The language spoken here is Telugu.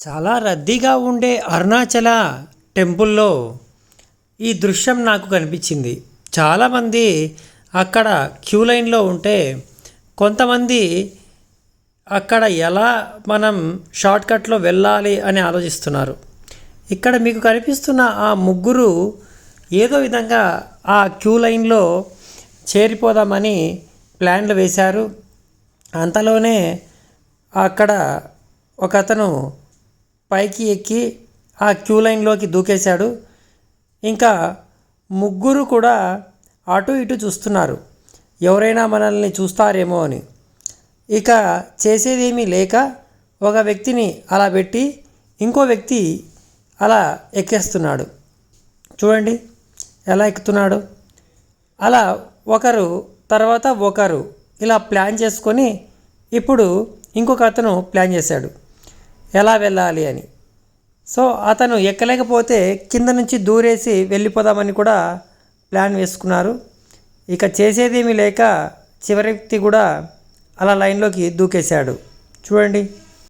చాలా రద్దీగా ఉండే అరుణాచల టెంపుల్లో ఈ దృశ్యం నాకు కనిపించింది. చాలామంది అక్కడ క్యూ లైన్లో ఉంటే కొంతమంది అక్కడ ఎలా మనం షార్ట్కట్లో వెళ్ళాలి అని ఆలోచిస్తున్నారు. ఇక్కడ మీకు కనిపిస్తున్న ఆ ముగ్గురు ఏదో విధంగా ఆ క్యూ లైన్లో చేరిపోదామని ప్లాన్లు వేశారు. అంతలోనే అక్కడ ఒక అతను పైకి ఎక్కి ఆ క్యూ లైన్లోకి దూకేశాడు. ఇంకా ముగ్గురు కూడా అటు ఇటు చూస్తున్నారు, ఎవరైనా మనల్ని చూస్తారేమో అని. ఇక చేసేదేమీ లేక ఒక వ్యక్తిని అలా పెట్టి ఇంకో వ్యక్తి అలా ఎక్కేస్తున్నాడు. చూడండి ఎలా ఎక్కుతున్నాడు. అలా ఒకరు తర్వాత ఒకరు ఇలా ప్లాన్ చేసుకొని ఇప్పుడు ఇంకొక అతను ప్లాన్ చేశాడు ఎలా వెళ్ళాలి అని. సో అతను ఎక్కలేకపోతే కింద నుంచి దూరేసి వెళ్ళిపోదామని కూడా ప్లాన్ వేసుకున్నారు. ఇక చేసేదేమీ లేక చివరి వ్యక్తి కూడా అలా లైన్లోకి దూకేశాడు. చూడండి.